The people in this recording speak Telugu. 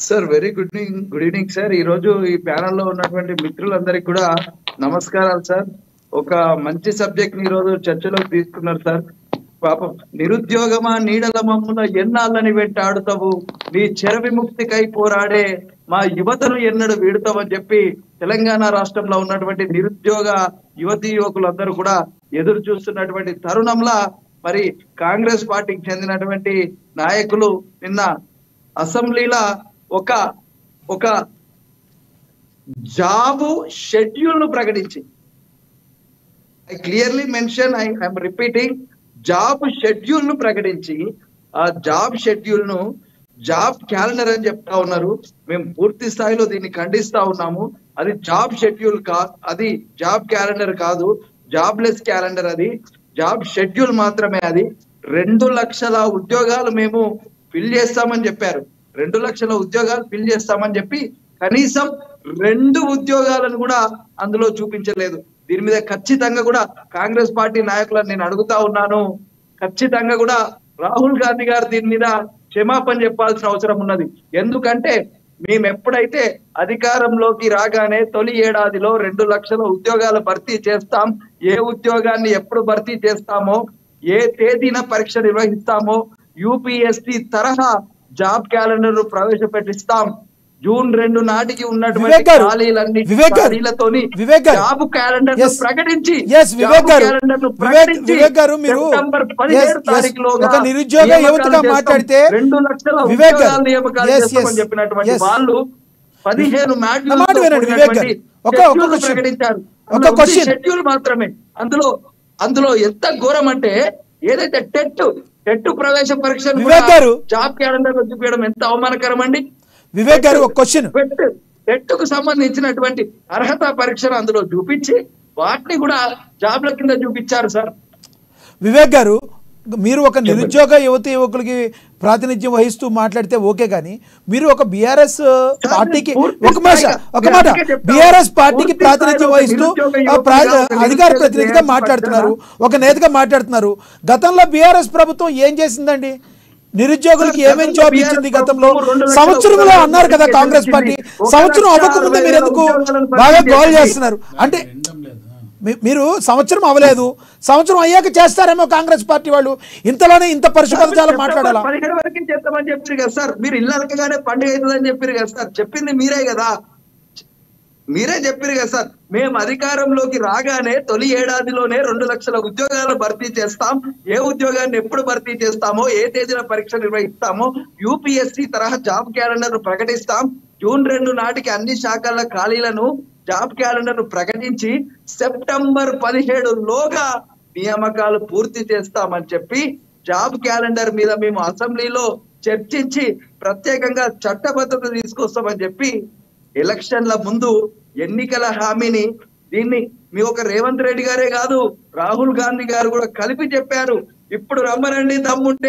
Sir very good evening sir. ఈ రోజు ఈ ప్యానెల్ లో ఉన్నటువంటి మిత్రులందరికీ కూడా నమస్కారాలు సార్. ఒక మంచి సబ్జెక్ట్ ని ఈ రోజు చర్చలోకి తీసుకున్నారు సార్. పాపం నిరుద్యోగమా నీడల మమ్మున ఎన్నాళ్ళని వెంటాడుతావు, నీ చెర విముక్తికై పోరాడే మా యువతను ఎన్నడు వీడుతావని చెప్పి తెలంగాణ రాష్ట్రంలో ఉన్నటువంటి నిరుద్యోగ యువతీ యువకులందరూ కూడా ఎదురు చూస్తున్నటువంటి తరుణంలో మరి కాంగ్రెస్ పార్టీకి చెందినటువంటి నాయకులు నిన్న అసెంబ్లీలో ఒక ఒక జాబు షెడ్యూల్ ను ప్రకటించి, I clearly mention, I'm repeating, job schedule ను ప్రకటించి ఆ జాబ్ షెడ్యూల్ ను జాబ్ క్యాలెండర్ అని చెప్తా ఉన్నారు. మేము పూర్తి స్థాయిలో దీన్ని ఖండిస్తా ఉన్నాము. అది జాబ్ షెడ్యూల్ కాదు, అది జాబ్ క్యాలెండర్ కాదు, జాబ్లెస్ క్యాలెండర్. అది జాబ్ షెడ్యూల్ మాత్రమే. అది 2 లక్షల ఉద్యోగాలు మేము ఫిల్ చేస్తామని చెప్పారు. 2 లక్షల ఉద్యోగాలు ఫిల్ చేస్తామని చెప్పి కనీసం 2 ఉద్యోగాలను కూడా అందులో చూపించలేదు. దీని మీద ఖచ్చితంగా కూడా కాంగ్రెస్ పార్టీ నాయకులను నేను అడుగుతా ఉన్నాను, ఖచ్చితంగా కూడా రాహుల్ గాంధీ గారు దీని మీద క్షమాపణ చెప్పాల్సిన అవసరం ఉన్నది. ఎందుకంటే మేము ఎప్పుడైతే అధికారంలోకి రాగానే తొలి ఏడాదిలో 2 లక్షల ఉద్యోగాలు భర్తీ చేస్తాం, ఏ ఉద్యోగాన్ని ఎప్పుడు భర్తీ చేస్తామో, ఏ తేదీన పరీక్ష నిర్వహిస్తామో, యూపీఎస్సీ తరహా జాబ్ క్యాలెండర్ ను ప్రవేశపెట్టిస్తాం. జూన్ 2 నాటికి ఉన్నటువంటి ఖాళీలతోని జాబ్ క్యాలెండర్ ను ప్రకటించి సెప్టెంబర్ 17 తారీఖులోగా నిరుద్యోగ యువతగా మాట్లాడితే 2 లక్షల ఉద్యోగాలు నియామకాలు చేస్తామని చెప్పినటువంటి వాళ్ళు 15 ప్రకటించారు. షెడ్యూల్ మాత్రమే. అందులో ఎంత ఘోరం అంటే, ఏదైతే టెట్ ప్రవేశ పరీక్షను జాబ్ క్యాలెండర్ లో చూపించడం ఎంత అవమానకరం అండి. వివేక్ గారు ఒక క్వశ్చన్, టెట్కు సంబంధించినటువంటి అర్హత పరీక్షను అందులో చూపించి వాటిని కూడా జాబ్ల కింద చూపించారు సార్. వివేక్ గారు, మీరు ఒక నిరుద్యోగ యువతి యువకులకి ప్రాతినిధ్యం వహిస్తూ మాట్లాడితే ఓకే, కానీ మీరు ఒక బీఆర్ఎస్ పార్టీకి ఒక మాట బీఆర్ఎస్ పార్టీకి ప్రాతినిధ్యం వహిస్తూ అధికార ప్రతినిధిగా మాట్లాడుతున్నారు, ఒక నేతగా మాట్లాడుతున్నారు. గతంలో బీఆర్ఎస్ ప్రభుత్వం ఏం చేసిందండి? నిరుద్యోగులకి ఏమేం జాబ్ ఇచ్చింది గతంలో? సంవత్సరంలో అన్నారు కదా కాంగ్రెస్ పార్టీ. సంవత్సరం అవ్వకముందే మీరు ఎందుకు బాగా గోల్ చేస్తున్నారు? అంటే మీరు సంవత్సరం అవ్వలేదు, సంవత్సరం అయ్యాక చేస్తారేమో కాంగ్రెస్ పార్టీ వాళ్ళు. ఇంతలోనే ఇంత పరిశుభ్రతలు మాట్లాడాలా? 17 వరకు చేస్తామని చెప్పారు కదా సార్. మీరు ఇల్లు అనకగానే పండుగ అవుతుందని చెప్పారు కదా సార్. చెప్పింది మీరే కదా, మీరే చెప్పారు కదా సార్. మేము అధికారంలోకి రాగానే తొలి ఏడాదిలోనే 2 లక్షల ఉద్యోగాలు భర్తీ చేస్తాం, ఏ ఉద్యోగాన్ని ఎప్పుడు భర్తీ చేస్తామో, ఏ తేదీన పరీక్ష నిర్వహిస్తామో, యూపీఎస్సీ తరహా జాబ్ క్యాలెండర్ ను ప్రకటిస్తాం, జూన్ 2 నాటికి అన్ని శాఖల ఖాళీలను జాబ్ క్యాలెండర్ ను ప్రకటించి సెప్టెంబర్ 17 లోగా నియామకాలు పూర్తి చేస్తామని చెప్పి జాబ్ క్యాలెండర్ మీద మేము అసెంబ్లీలో చర్చించి ప్రత్యేకంగా చట్టబద్ధత తీసుకొస్తామని చెప్పి ఎలక్షన్ల ముందు ఎన్నికల హామీని దీన్ని మీ ఒక రేవంత్ రెడ్డి గారే కాదు, రాహుల్ గాంధీ గారు కూడా కలిపి చెప్పారు. ఇప్పుడు రమ్మనండి దమ్ముంటే